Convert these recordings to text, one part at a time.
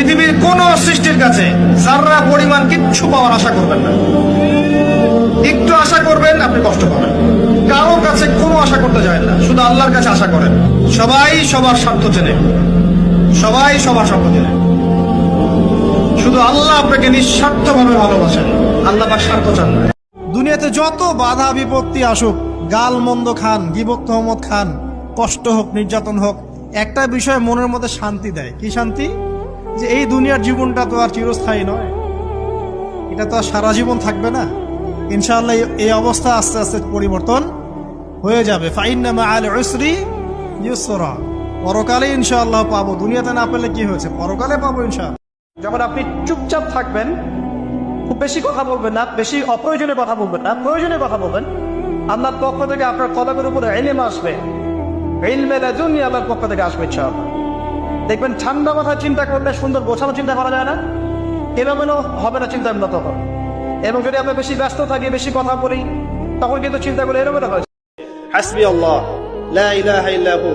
পৃথিবীর কোন সৃষ্টির কাছে যাররা পরিমাণ কিচ্ছু পাওয়ার আশা করবেন না। একটু আশা করবেন, আপনি কষ্ট পাবেন। কারো কাছে কোনো আশা করতে যায় না, শুধু আল্লাহর কাছে আশা করেন। সবাই সবার স্বার্থ চেনে, সবাই সবার স্বার্থ চেনে, শুধু আল্লাহ আপনাকে নিঃস্বার্থভাবে ভালোবাসেন। আল্লাহ বা স্বার্থ চান না। দুনিয়াতে যত বাধা বিপত্তি আসুক, গাল মন্দ খান, গীবত তহমত খান, কষ্ট হোক, নির্যাতন হোক, একটা বিষয় মনের মধ্যে শান্তি দেয়। কি শান্তি? যে এই দুনিয়ার জীবনটা তো আর চিরস্থায়ী নয়, এটা তো আর সারা জীবন থাকবে না। ইনশাআল্লাহ এই অবস্থা আস্তে আস্তে পরিবর্তন হয়ে যাবে। ফাইন্না মাআল উসরি ইউসরা, পরকালে ইনশাআল্লাহ পাবো। দুনিয়াতে না পেলে কি হয়েছে, পরকালে পাবো ইনশাআল্লাহ। যখন আপনি চুপচাপ থাকবেন, খুব বেশি কথা বলবেন না, বেশি অপ্রয়োজনীয় কথা বলবেন না, প্রয়োজনীয় কথা বলবেন, আল্লাহর পক্ষ থেকে আপনার কলমের উপরে ইলম আসবে। ইলমে লাদুনি আল্লাহর পক্ষ থেকে আসবে ইনশাআল্লাহ। দেখবেন ঠান্ডা মাথায় চিন্তা করলে সুন্দর গোছানো চিন্তা করা যায় না, এলোমেলো হবে না চিন্তা ভাবনা তখন। এবং যদি আমরা বেশি ব্যস্ত থাকি, বেশি কথা বলি, তখন কিন্তু চিন্তাগুলো এলোমেলো হয়। হাসবি আল্লাহ লা ইলাহা ইল্লা হু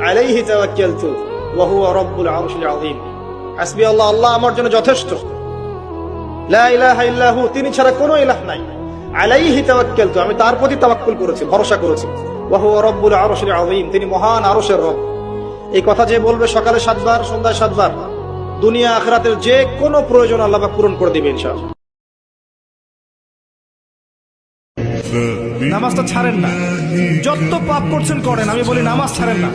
আলাইহি তাওয়াক্কালতু ওয়া হুয়া রাব্বুল আরশিল আযীম। হাসবি আল্লাহ, আল্লাহ আমার জন্য যথেষ্ট। লা ইলাহা ইল্লা হু, তিনি ছাড়া কোনো ইলাহ নাই। আলাইহি তাওয়াক্কালতু, আমি তার প্রতি তাওয়াক্কুল করেছি, ভরসা করেছি। ওয়া হুয়া রাব্বুল আরশিল আযীম, তিনি মহান আরশের রব। এই কথা যে বলবে সকালে 7 বার, সন্ধ্যায় 7 বার, দুনিয়া আখিরাতের যে কোনো প্রয়োজন আল্লাহ পাক পূরণ করে দিবেন ইনশাআল্লাহ। নামাজটা ছাড়েন না, যত পাপ করছেন করেন, আমি বলি নামাজ ছাড়েন না।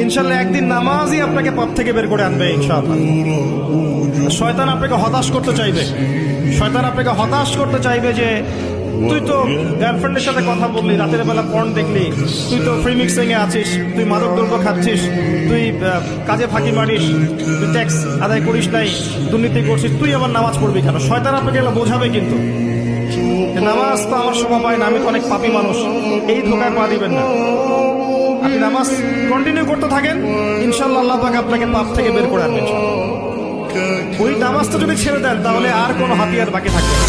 ইনশাআল্লাহ একদিন নামাজই আপনাকে পাপ থেকে বের করে আনবে ইনশাআল্লাহ। শয়তান আপনাকে হতাশ করতে চাইবে, শয়তান আপনাকে হতাশ করতে চাইবে যে তুই তো গার্লফ্রেন্ডের সাথে কথা বললি, রাতের বেলা পর্ন দেখলি, তুই তো ফ্রি মিক্সিং এ আছিস, তুই মাদক দ্রব্য খাচ্ছিস, তুই কাজে ফাঁকি মারিস, তুই ট্যাক্স আদায় করিস নাই, দুর্নীতি করছিস, তুই আবার নামাজ পড়বি কেন? শয়তান আপনাকে এগুলো বোঝাবে, কিন্তু নামাজ তো আমার সময় পায় না, আমি তো অনেক পাপী মানুষ, এই ধোকায় পা দিবেন না। আপনি নামাজ কন্টিনিউ করতে থাকেন, ইনশাআল্লাহ আল্লাহ পাক আপনাকে পাপ থেকে বের করে আনবেন। ওই নামাজটা যদি ছেড়ে দেন তাহলে আর কোনো হাতিয়ার বাকি থাকবে না।